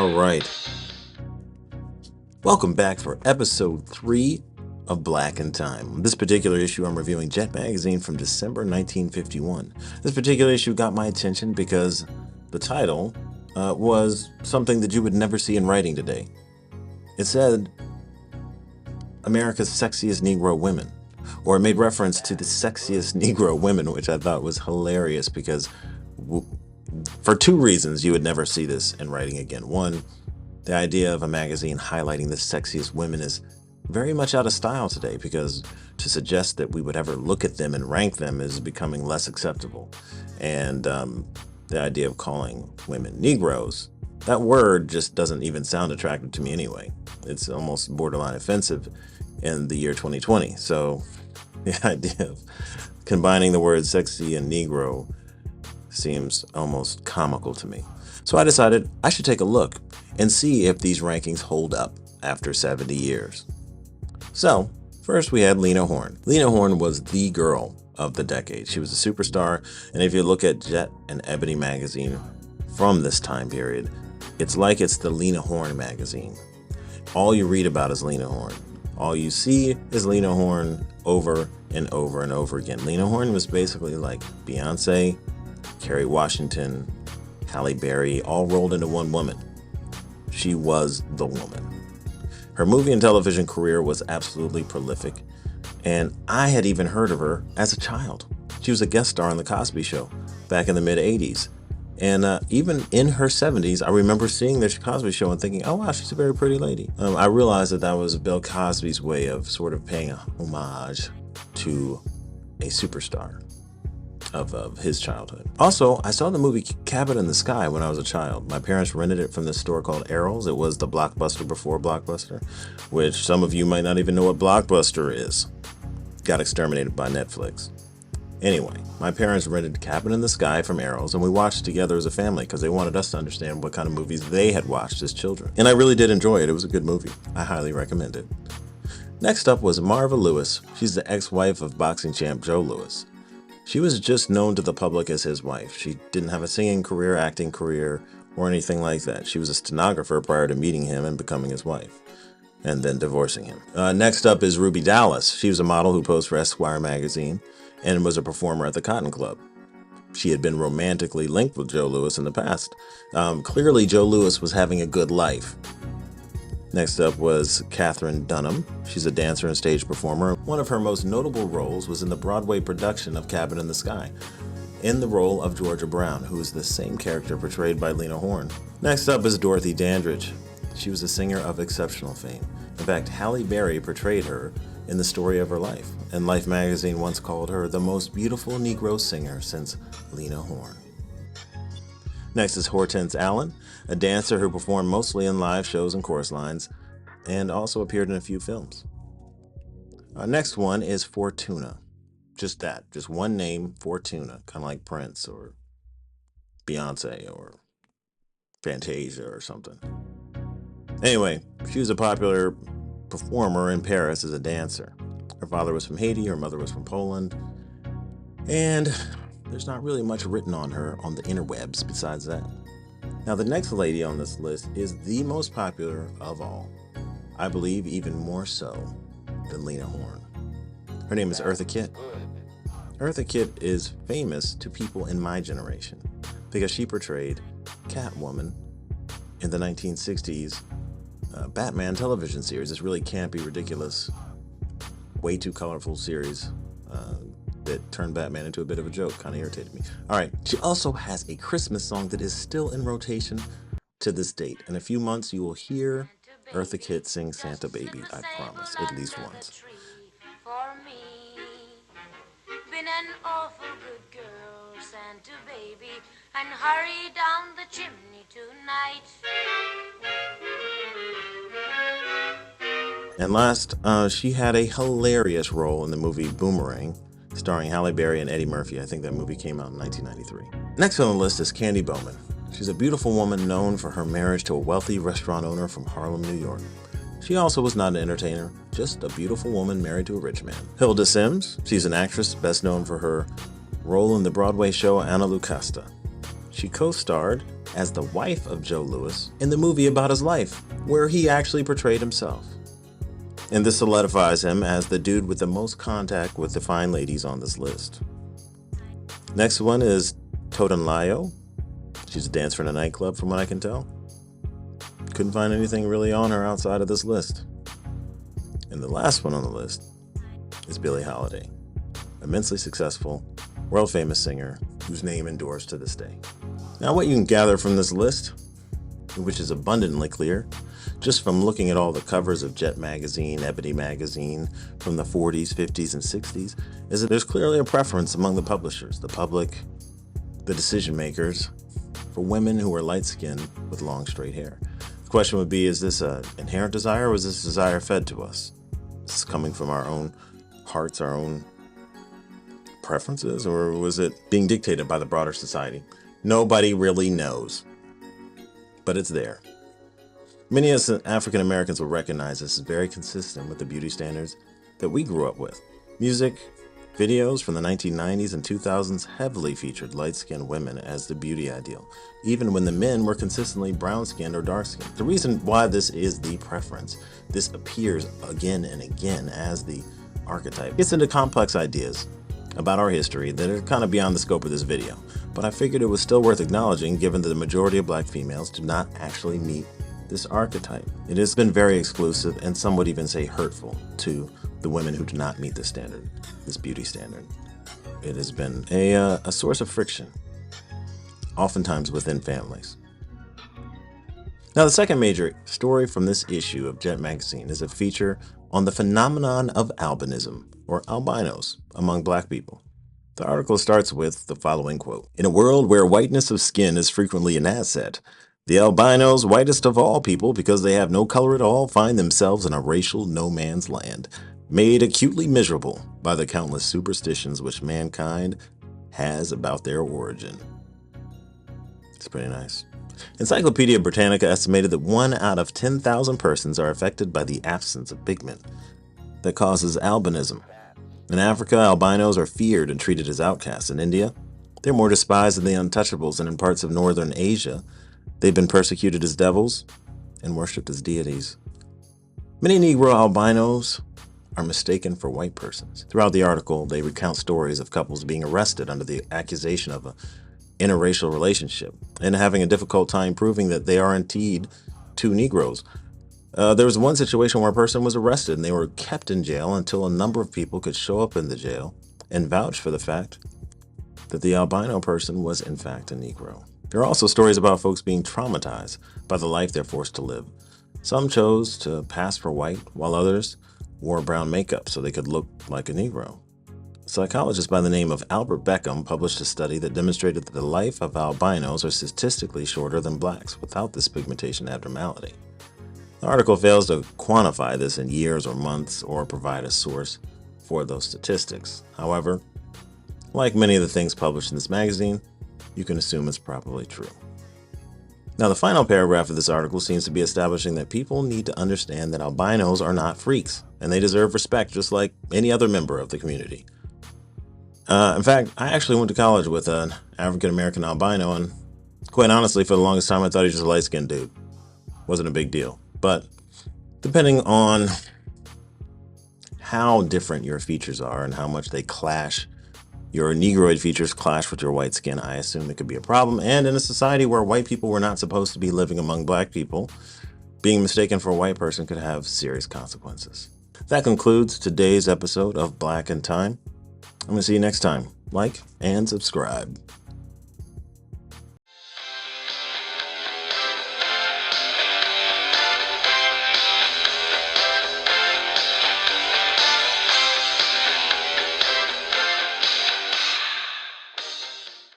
All right. Welcome back for episode 3 of Black in Time. This particular issue, I'm reviewing Jet magazine from December 1951. This particular issue got my attention because the title was something that you would never see in writing today. It said, America's Sexiest Negro Women, or it made reference to the sexiest Negro women, which I thought was hilarious because for two reasons you would never see this in writing again. One, the idea of a magazine highlighting the sexiest women is very much out of style today because to suggest that we would ever look at them and rank them is becoming less acceptable. And the idea of calling women Negroes, that word just doesn't even sound attractive to me anyway. It's almost borderline offensive in the year 2020. So the idea of combining the words sexy and Negro seems almost comical to me. So I decided I should take a look and see if these rankings hold up after 70 years. So first we had Lena Horne. Lena Horne was the girl of the decade. She was a superstar, and if you look at Jet and Ebony magazine from this time period, it's like it's the Lena Horne magazine. All you read about is Lena Horne. All you see is Lena Horne over and over and over again. Lena Horne was basically like Beyonce, Kerry Washington, Halle Berry, all rolled into one woman. She was the woman. Her movie and television career was absolutely prolific, and I had even heard of her as a child. She was a guest star on The Cosby Show back in the mid-'80s. And even in her 70s, I remember seeing the Cosby Show and thinking, oh wow, she's a very pretty lady. I realized that was Bill Cosby's way of sort of paying a homage to a superstar of his childhood. Also, I saw the movie Cabin in the Sky when I was a child. My parents rented it from this store called Errol's. It was the Blockbuster before Blockbuster, which some of you might not even know what Blockbuster is. Got exterminated by Netflix. Anyway, my parents rented Cabin in the Sky from Errol's, and we watched together as a family because they wanted us to understand what kind of movies they had watched as children. And I really did enjoy it. It was a good movie. I highly recommend it. Next up was Marva Lewis. She's the ex-wife of boxing champ Joe Louis. She was just known to the public as his wife. She didn't have a singing career, acting career, or anything like that. She was a stenographer prior to meeting him and becoming his wife, and then divorcing him. Next up is Ruby Dallas. She was a model who posed for Esquire magazine and was a performer at the Cotton Club. She had been romantically linked with Joe Louis in the past. Clearly, Joe Louis was having a good life. Next up was Katherine Dunham. She's a dancer and stage performer. One of her most notable roles was in the Broadway production of Cabin in the Sky, in the role of Georgia Brown, who is the same character portrayed by Lena Horne. Next up is Dorothy Dandridge. She was a singer of exceptional fame. In fact, Halle Berry portrayed her in the story of her life, and Life magazine once called her the most beautiful Negro singer since Lena Horne. Next is Hortense Allen, a dancer who performed mostly in live shows and chorus lines, and also appeared in a few films. Next one is Fortuna. Just that, just one name, Fortuna, kind of like Prince or Beyonce or Fantasia or something. Anyway, she was a popular performer in Paris as a dancer. Her father was from Haiti, her mother was from Poland, and there's not really much written on her on the interwebs besides that. Now, the next lady on this list is the most popular of all. I believe even more so than Lena Horne. Her name is Eartha Kitt. Eartha Kitt is famous to people in my generation because she portrayed Catwoman in the 1960s Batman television series. This really campy, ridiculous, way too colorful series that turned Batman into a bit of a joke. Kind of irritated me. All right. She also has a Christmas song that is still in rotation to this date. In a few months, you will hear Eartha Kitt sing Santa Baby, I promise, at least once. Been an awful good girl, Santa Baby, and hurry down the chimney tonight. And last, she had a hilarious role in the movie Boomerang, starring Halle Berry and Eddie Murphy. I think that movie came out in 1993. Next on the list is Candy Bowman. She's a beautiful woman known for her marriage to a wealthy restaurant owner from Harlem, New York. She also was not an entertainer, just a beautiful woman married to a rich man. Hilda Sims, she's an actress best known for her role in the Broadway show Anna Lucasta. She co-starred as the wife of Joe Louis in the movie about his life, where he actually portrayed himself. And this solidifies him as the dude with the most contact with the fine ladies on this list. Next one is Totenlayo. She's a dancer in a nightclub from what I can tell. Couldn't find anything really on her outside of this list. And the last one on the list is Billie Holiday, immensely successful, world-famous singer whose name endures to this day. Now, what you can gather from this list, which is abundantly clear, just from looking at all the covers of Jet magazine, Ebony magazine from the 40s, 50s, and 60s, is that there's clearly a preference among the publishers, the public, the decision makers, for women who are light-skinned with long, straight hair. The question would be, is this an inherent desire, or is this desire fed to us? Is this coming from our own hearts, our own preferences, or was it being dictated by the broader society? Nobody really knows, but it's there. Many of us African Americans will recognize this is very consistent with the beauty standards that we grew up with. Music, videos from the 1990s and 2000s heavily featured light-skinned women as the beauty ideal, even when the men were consistently brown-skinned or dark-skinned. The reason why this is the preference, this appears again and again as the archetype, gets into complex ideas about our history that are kind of beyond the scope of this video, but I figured it was still worth acknowledging given that the majority of black females do not actually meet this archetype. It has been very exclusive, and some would even say hurtful, to the women who do not meet this standard, this beauty standard. It has been a source of friction, oftentimes within families. Now, the second major story from this issue of Jet magazine is a feature on the phenomenon of albinism, or albinos, among black people. The article starts with the following quote: "In a world where whiteness of skin is frequently an asset, the albinos, whitest of all people because they have no color at all, find themselves in a racial no man's land, made acutely miserable by the countless superstitions which mankind has about their origin." It's pretty nice. Encyclopedia Britannica estimated that 1 out of 10,000 persons are affected by the absence of pigment that causes albinism. In Africa, albinos are feared and treated as outcasts. In India, they're more despised than the untouchables, and in parts of northern Asia, they've been persecuted as devils and worshipped as deities. Many Negro albinos are mistaken for white persons. Throughout the article, they recount stories of couples being arrested under the accusation of an interracial relationship and having a difficult time proving that they are indeed two Negroes. There was one situation where a person was arrested and they were kept in jail until a number of people could show up in the jail and vouch for the fact that the albino person was in fact a Negro. There are also stories about folks being traumatized by the life they're forced to live. Some chose to pass for white, while others wore brown makeup so they could look like a Negro. A psychologist by the name of Albert Beckham published a study that demonstrated that the life of albinos are statistically shorter than blacks without this pigmentation abnormality. The article fails to quantify this in years or months or provide a source for those statistics. However, like many of the things published in this magazine, you can assume it's probably true. Now, the final paragraph of this article seems to be establishing that people need to understand that albinos are not freaks, and they deserve respect just like any other member of the community. In fact, I actually went to college with an African American albino, and quite honestly, for the longest time, I thought he was just a light-skinned dude. Wasn't a big deal. But depending on how different your features are and how much they clash, your Negroid features clash with your white skin, I assume it could be a problem. And in a society where white people were not supposed to be living among black people, being mistaken for a white person could have serious consequences. That concludes today's episode of Black in Time. I'm going to see you next time. Like and subscribe.